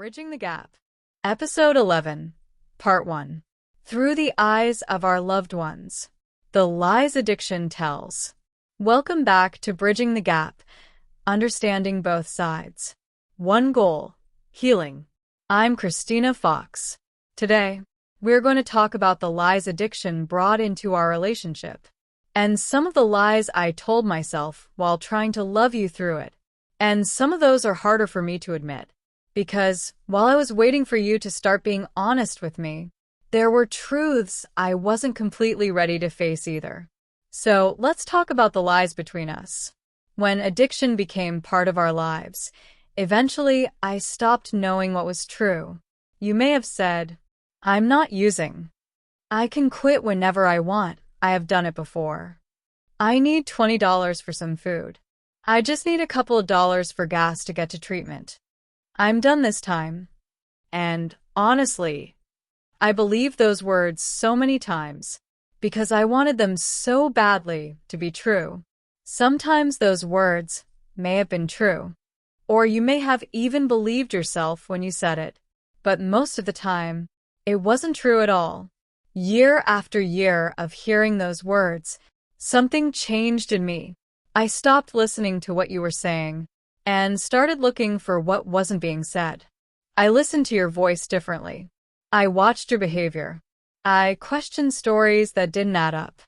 Bridging the Gap. Episode 11, Part 1. Through the Eyes of Our Loved Ones. The Lies Addiction Tells. Welcome back to Bridging the Gap, understanding both sides. One goal, healing. I'm Kristina Fox. Today, we're going to talk about the lies addiction brought into our relationship, and some of the lies I told myself while trying to love you through it. And some of those are harder for me to admit, because while I was waiting for you to start being honest with me, there were truths I wasn't completely ready to face either. So let's talk about the lies between us. When addiction became part of our lives, eventually I stopped knowing what was true. You may have said, "I'm not using. I can quit whenever I want. I have done it before. I need $20 for some food. I just need a couple of dollars for gas to get to treatment. I'm done this time." And honestly, I believed those words so many times because I wanted them so badly to be true. Sometimes those words may have been true, or you may have even believed yourself when you said it, but most of the time, it wasn't true at all. Year after year of hearing those words, something changed in me. I stopped listening to what you were saying and started looking for what wasn't being said. I listened to your voice differently. I watched your behavior. I questioned stories that didn't add up.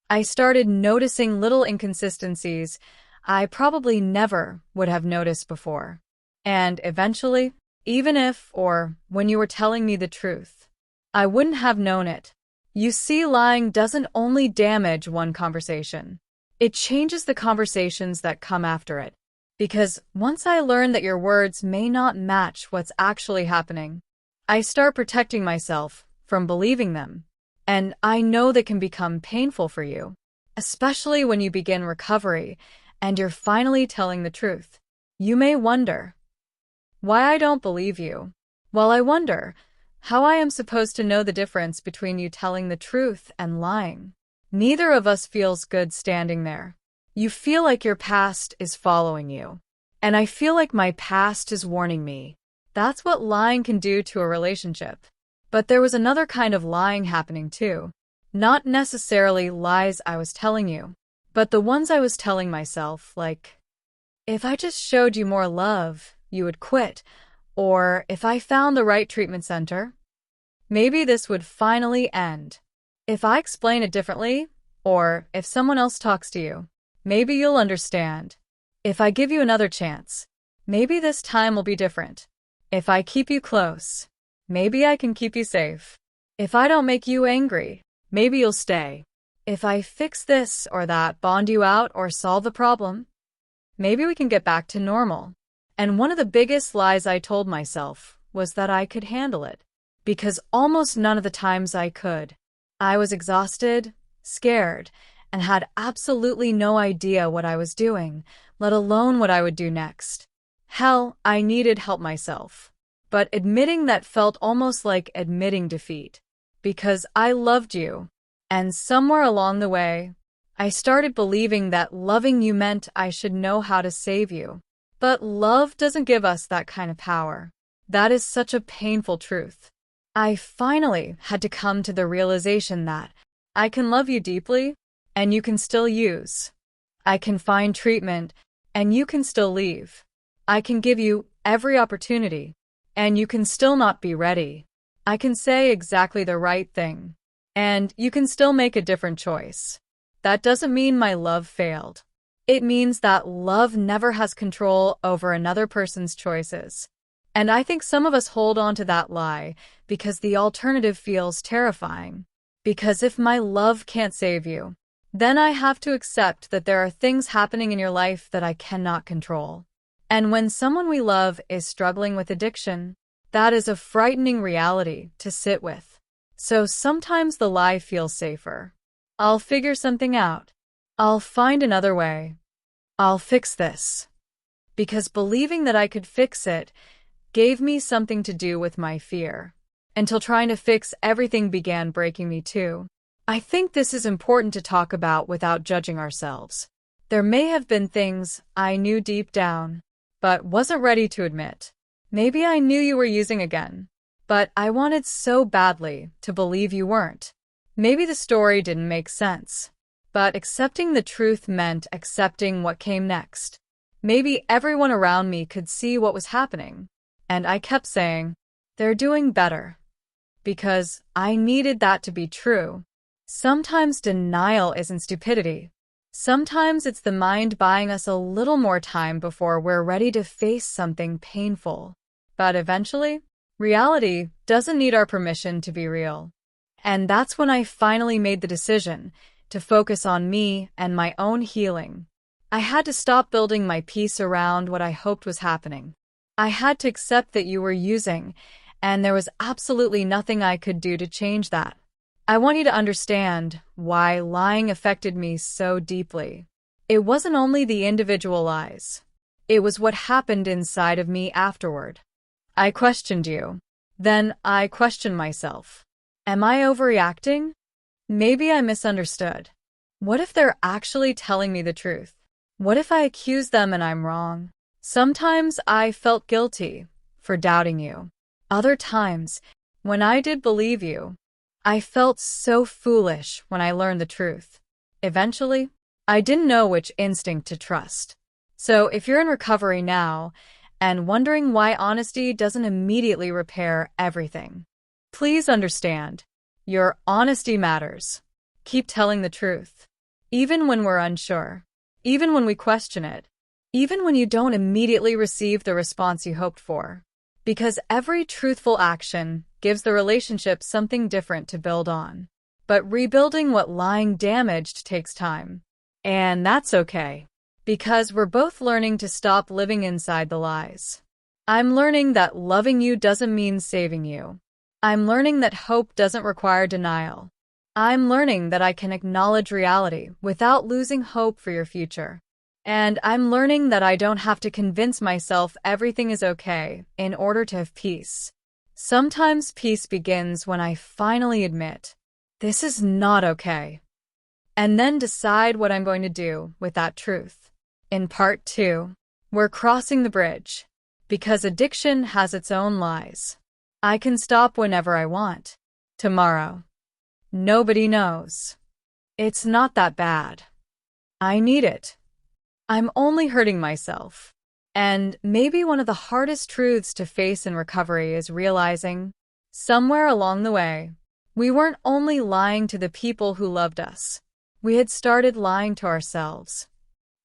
I started noticing little inconsistencies I probably never would have noticed before. And eventually, even if or when you were telling me the truth, I wouldn't have known it. You see, lying doesn't only damage one conversation. It changes the conversations that come after it. Because once I learned that your words may not match what's actually happening, I start protecting myself from believing them. And I know that can become painful for you, especially when you begin recovery and you're finally telling the truth. You may wonder why I don't believe you. Well, I wonder how I am supposed to know the difference between you telling the truth and lying. Neither of us feels good standing there. You feel like your past is following you, and I feel like my past is warning me. That's what lying can do to a relationship. But there was another kind of lying happening too. Not necessarily lies I was telling you, but the ones I was telling myself, like, if I just showed you more love, you would quit. Or if I found the right treatment center, maybe this would finally end. If I explain it differently, or if someone else talks to you, maybe you'll understand. If I give you another chance, maybe this time will be different. If I keep you close, maybe I can keep you safe. If I don't make you angry, maybe you'll stay. If I fix this or that, bond you out, or solve the problem, maybe we can get back to normal. And one of the biggest lies I told myself was that I could handle it, because almost none of the times I could. I was exhausted, scared, and had absolutely no idea what I was doing, let alone what I would do next. Hell, I needed help myself. But admitting that felt almost like admitting defeat, because I loved you. And somewhere along the way, I started believing that loving you meant I should know how to save you. But love doesn't give us that kind of power. That is such a painful truth. I finally had to come to the realization that I can love you deeply, and you can still use. I can find treatment, and you can still leave. I can give you every opportunity, and you can still not be ready. I can say exactly the right thing, and you can still make a different choice. That doesn't mean my love failed. It means that love never has control over another person's choices. And I think some of us hold on to that lie because the alternative feels terrifying. Because if my love can't save you, then I have to accept that there are things happening in your life that I cannot control. And when someone we love is struggling with addiction, that is a frightening reality to sit with. So sometimes the lie feels safer. I'll figure something out. I'll find another way. I'll fix this. Because believing that I could fix it gave me something to do with my fear, until trying to fix everything began breaking me too. I think this is important to talk about without judging ourselves. There may have been things I knew deep down, but wasn't ready to admit. Maybe I knew you were using again, but I wanted so badly to believe you weren't. Maybe the story didn't make sense, but accepting the truth meant accepting what came next. Maybe everyone around me could see what was happening, and I kept saying, "They're doing better," because I needed that to be true. Sometimes denial isn't stupidity. Sometimes it's the mind buying us a little more time before we're ready to face something painful. But eventually, reality doesn't need our permission to be real. And that's when I finally made the decision to focus on me and my own healing. I had to stop building my peace around what I hoped was happening. I had to accept that you were using, and there was absolutely nothing I could do to change that. I want you to understand why lying affected me so deeply. It wasn't only the individual lies. It was what happened inside of me afterward. I questioned you. Then I questioned myself. Am I overreacting? Maybe I misunderstood. What if they're actually telling me the truth? What if I accuse them and I'm wrong? Sometimes I felt guilty for doubting you. Other times, when I did believe you, I felt so foolish when I learned the truth. Eventually, I didn't know which instinct to trust. So if you're in recovery now and wondering why honesty doesn't immediately repair everything, please understand, your honesty matters. Keep telling the truth, even when we're unsure, even when we question it, even when you don't immediately receive the response you hoped for. Because every truthful action gives the relationship something different to build on. But rebuilding what lying damaged takes time. And that's okay. Because we're both learning to stop living inside the lies. I'm learning that loving you doesn't mean saving you. I'm learning that hope doesn't require denial. I'm learning that I can acknowledge reality without losing hope for your future. And I'm learning that I don't have to convince myself everything is okay in order to have peace. Sometimes peace begins when I finally admit, this is not okay. And then decide what I'm going to do with that truth. In part 2, we're crossing the bridge. Because addiction has its own lies. I can stop whenever I want. Tomorrow. Nobody knows. It's not that bad. I need it. I'm only hurting myself. And maybe one of the hardest truths to face in recovery is realizing, somewhere along the way, we weren't only lying to the people who loved us. We had started lying to ourselves.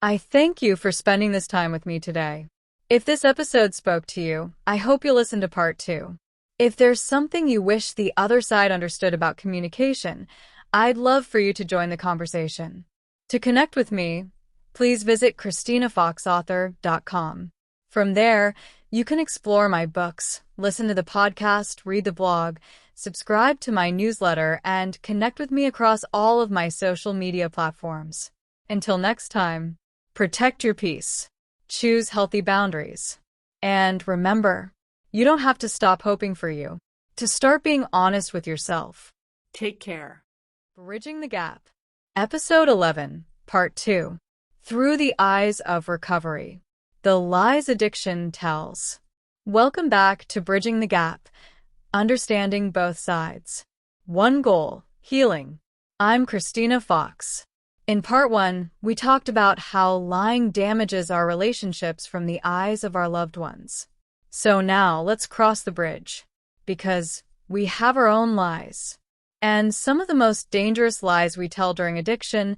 I thank you for spending this time with me today. If this episode spoke to you, I hope you'll listen to part 2. If there's something you wish the other side understood about communication, I'd love for you to join the conversation. To connect with me, please visit KristinaFoxAuthor.com. From there, you can explore my books, listen to the podcast, read the blog, subscribe to my newsletter, and connect with me across all of my social media platforms. Until next time, protect your peace, choose healthy boundaries, and remember, you don't have to stop hoping for you to start being honest with yourself. Take care. Bridging the Gap. Episode 11, Part 2. Through the Eyes of Recovery. The Lies Addiction Tells. Welcome back to Bridging the Gap. Understanding both sides. One goal, healing. I'm Kristina Fox. In Part 1, we talked about how lying damages our relationships from the eyes of our loved ones. So now let's cross the bridge. Because we have our own lies. And some of the most dangerous lies we tell during addiction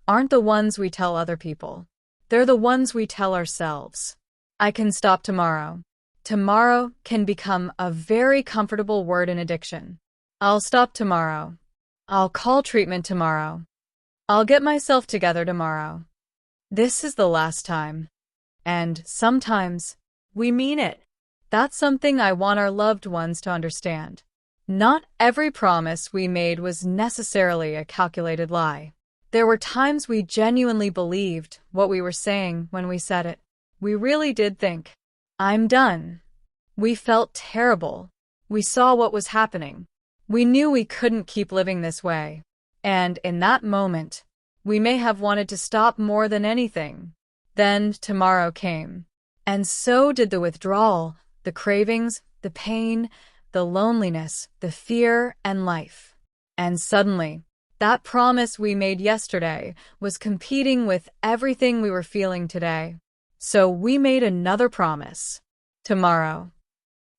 aren't the ones we tell other people. They're the ones we tell ourselves. I can stop tomorrow. Tomorrow can become a very comfortable word in addiction. I'll stop tomorrow. I'll call treatment tomorrow. I'll get myself together tomorrow. This is the last time. And sometimes, we mean it. That's something I want our loved ones to understand. Not every promise we made was necessarily a calculated lie. There were times we genuinely believed what we were saying when we said it. We really did think, I'm done. We felt terrible. We saw what was happening. We knew we couldn't keep living this way. And in that moment, we may have wanted to stop more than anything. Then tomorrow came. And so did the withdrawal, the cravings, the pain, the loneliness, the fear, and life. And suddenly, that promise we made yesterday was competing with everything we were feeling today. So we made another promise. Tomorrow.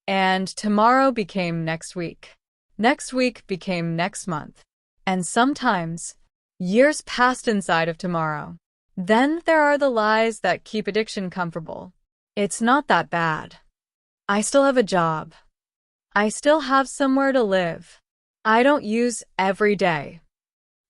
And tomorrow became next week. Next week became next month. And sometimes, years passed inside of tomorrow. Then there are the lies that keep addiction comfortable. It's not that bad. I still have a job. I still have somewhere to live. I don't use every day.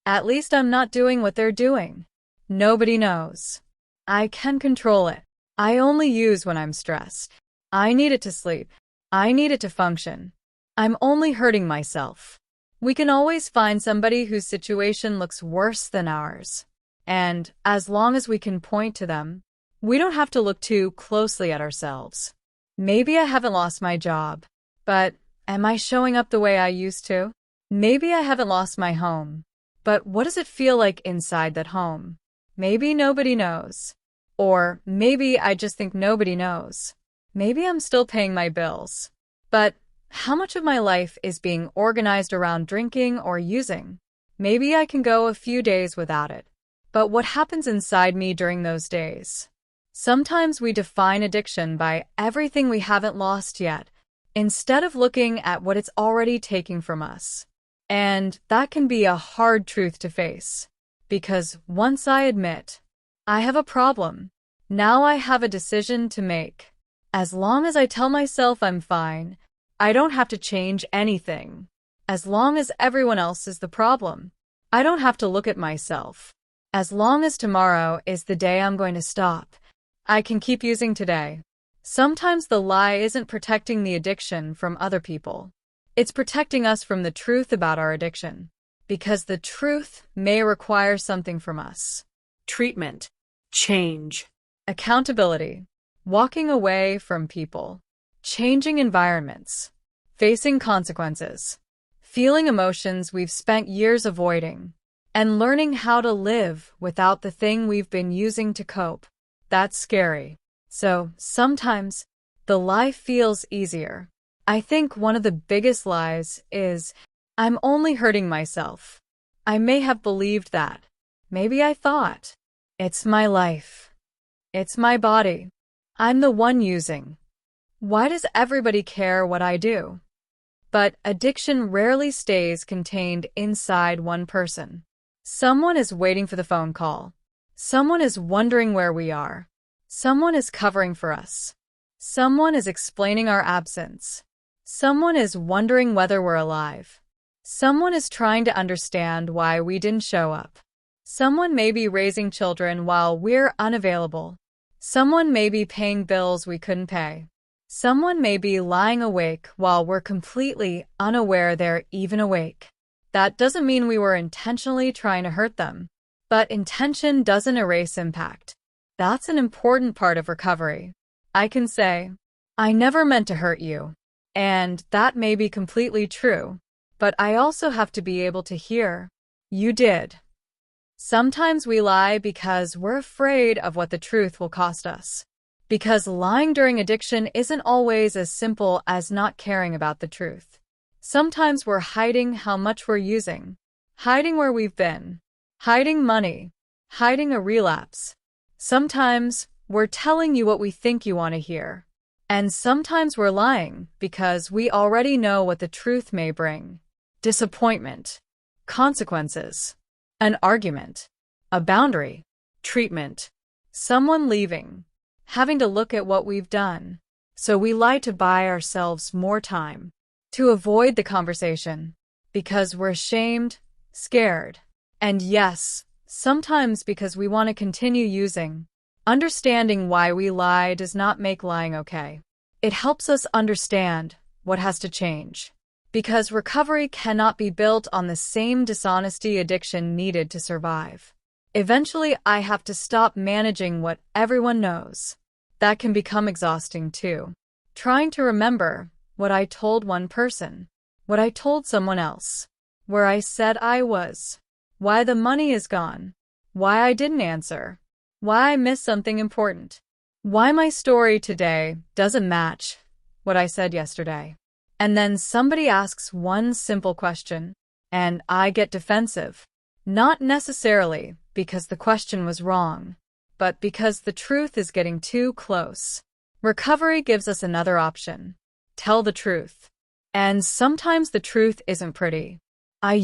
At least I'm not doing what they're doing. Nobody knows. I can control it. I only use when I'm stressed. I need it to sleep. I need it to function. I'm only hurting myself. We can always find somebody whose situation looks worse than ours. And as long as we can point to them, we don't have to look too closely at ourselves. Maybe I haven't lost my job, but am I showing up the way I used to? Maybe I haven't lost my home. But what does it feel like inside that home? Maybe nobody knows. Or maybe I just think nobody knows. Maybe I'm still paying my bills. But how much of my life is being organized around drinking or using? Maybe I can go a few days without it. But what happens inside me during those days? Sometimes we define addiction by everything we haven't lost yet, instead of looking at what it's already taking from us. And that can be a hard truth to face. Because once I admit, I have a problem, now I have a decision to make. As long as I tell myself I'm fine, I don't have to change anything. As long as everyone else is the problem, I don't have to look at myself. As long as tomorrow is the day I'm going to stop, I can keep using today. Sometimes the lie isn't protecting the addiction from other people. It's protecting us from the truth about our addiction, because the truth may require something from us. Treatment. Change. Accountability. Walking away from people. Changing environments. Facing consequences. Feeling emotions we've spent years avoiding. And learning how to live without the thing we've been using to cope. That's scary. So, sometimes, the lie feels easier. I think one of the biggest lies is, I'm only hurting myself. I may have believed that. Maybe I thought, it's my life. It's my body. I'm the one using. Why does everybody care what I do? But addiction rarely stays contained inside one person. Someone is waiting for the phone call. Someone is wondering where we are. Someone is covering for us. Someone is explaining our absence. Someone is wondering whether we're alive. Someone is trying to understand why we didn't show up. Someone may be raising children while we're unavailable. Someone may be paying bills we couldn't pay. Someone may be lying awake while we're completely unaware they're even awake. That doesn't mean we were intentionally trying to hurt them. But intention doesn't erase impact. That's an important part of recovery. I can say, I never meant to hurt you. And that may be completely true. But I also have to be able to hear, you did. Sometimes we lie because we're afraid of what the truth will cost us. Because lying during addiction isn't always as simple as not caring about the truth. Sometimes we're hiding how much we're using, hiding where we've been, hiding money, hiding a relapse. Sometimes we're telling you what we think you want to hear. And sometimes we're lying because we already know what the truth may bring. Disappointment, consequences, an argument, a boundary, treatment, someone leaving, having to look at what we've done. So we lie to buy ourselves more time, to avoid the conversation, because we're ashamed, scared, and yes, sometimes because we want to continue using. Understanding why we lie does not make lying okay. It helps us understand what has to change. Because recovery cannot be built on the same dishonesty addiction needed to survive. Eventually, I have to stop managing what everyone knows. That can become exhausting too. Trying to remember what I told one person, what I told someone else, where I said I was, why the money is gone, why I didn't answer, why I missed something important, why my story today doesn't match what I said yesterday. And then somebody asks one simple question, and I get defensive. Not necessarily because the question was wrong, but because the truth is getting too close. Recovery gives us another option. Tell the truth. And sometimes the truth isn't pretty. I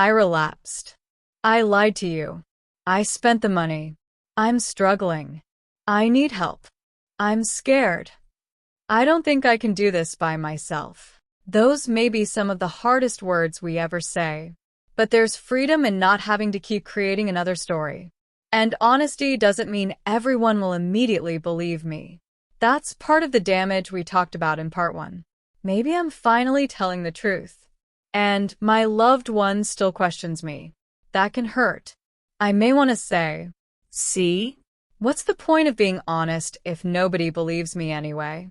relapsed. I lied to you. I spent the money. I'm struggling. I need help. I'm scared. I don't think I can do this by myself. Those may be some of the hardest words we ever say. But there's freedom in not having to keep creating another story. And honesty doesn't mean everyone will immediately believe me. That's part of the damage we talked about in part 1. Maybe I'm finally telling the truth. And my loved one still questions me. That can hurt. I may want to say, See? what's the point of being honest if nobody believes me anyway?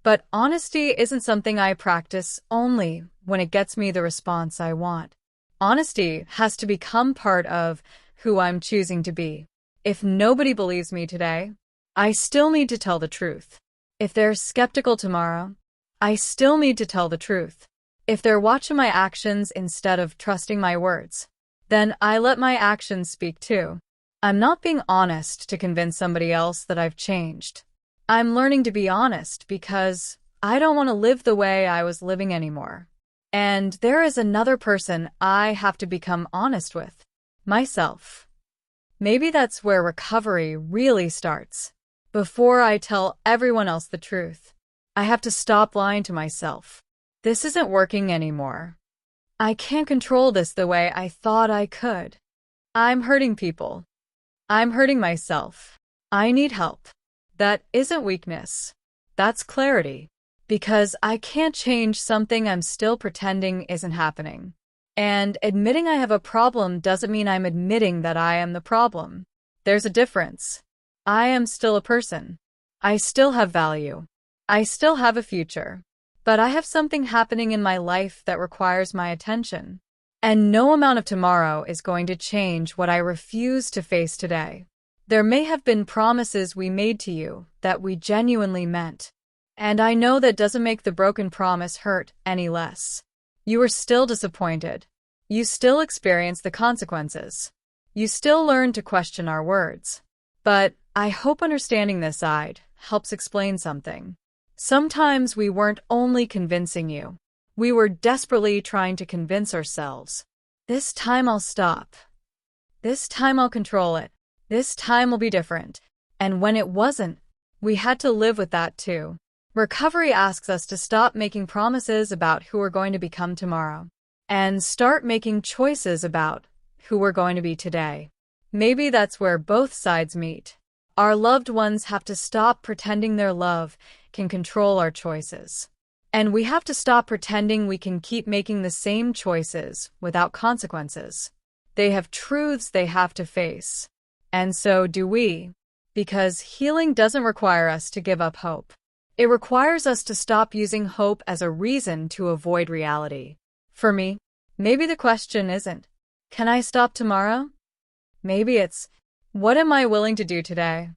But honesty isn't something I practice only when it gets me the response I want. Honesty has to become part of who I'm choosing to be. If nobody believes me today, I still need to tell the truth. If they're skeptical tomorrow, I still need to tell the truth. If they're watching my actions instead of trusting my words, then I let my actions speak too. I'm not being honest to convince somebody else that I've changed. I'm learning to be honest because I don't want to live the way I was living anymore. And there is another person I have to become honest with. Myself. Maybe that's where recovery really starts. Before I tell everyone else the truth, I have to stop lying to myself. This isn't working anymore. I can't control this the way I thought I could. I'm hurting people. I'm hurting myself. I need help. That isn't weakness. That's clarity. Because I can't change something I'm still pretending isn't happening. And admitting I have a problem doesn't mean I'm admitting that I am the problem. There's a difference. I am still a person. I still have value. I still have a future. But I have something happening in my life that requires my attention. And no amount of tomorrow is going to change what I refuse to face today. There may have been promises we made to you that we genuinely meant. And I know that doesn't make the broken promise hurt any less. You are still disappointed. You still experience the consequences. You still learn to question our words. But I hope understanding this side helps explain something. Sometimes we weren't only convincing you. We were desperately trying to convince ourselves. This time I'll stop. This time I'll control it. This time will be different. And when it wasn't, we had to live with that too. Recovery asks us to stop making promises about who we're going to become tomorrow and start making choices about who we're going to be today. Maybe that's where both sides meet. Our loved ones have to stop pretending their love can control our choices. And we have to stop pretending we can keep making the same choices without consequences. They have truths they have to face. And so do we. Because healing doesn't require us to give up hope. It requires us to stop using hope as a reason to avoid reality. For me, maybe the question isn't, can I stop tomorrow? Maybe it's, what am I willing to do today?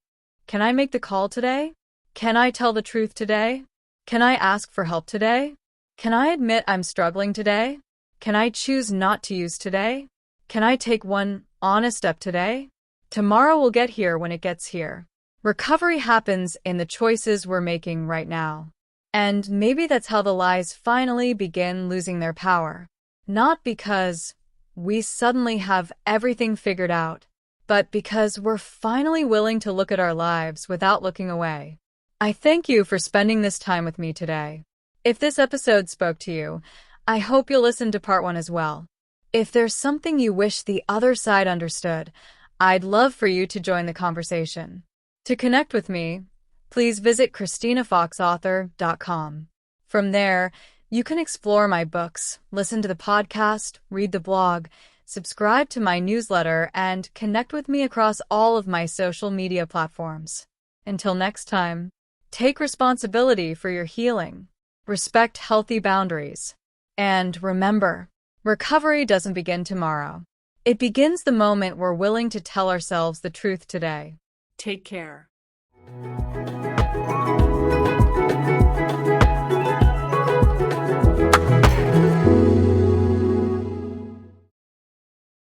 Can I make the call today? Can I tell the truth today? Can I ask for help today? Can I admit I'm struggling today? Can I choose not to use today? Can I take one honest step today? Tomorrow will get here when it gets here. Recovery happens in the choices we're making right now. And maybe that's how the lies finally begin losing their power. Not because we suddenly have everything figured out, but because we're finally willing to look at our lives without looking away. I thank you for spending this time with me today. If this episode spoke to you, I hope you'll listen to part 1 as well. If there's something you wish the other side understood, I'd love for you to join the conversation. To connect with me, please visit KristinaFoxAuthor.com. From there, you can explore my books, listen to the podcast, read the blog, subscribe to my newsletter, and connect with me across all of my social media platforms. Until next time, take responsibility for your healing, respect healthy boundaries, and remember, recovery doesn't begin tomorrow. It begins the moment we're willing to tell ourselves the truth today. Take care.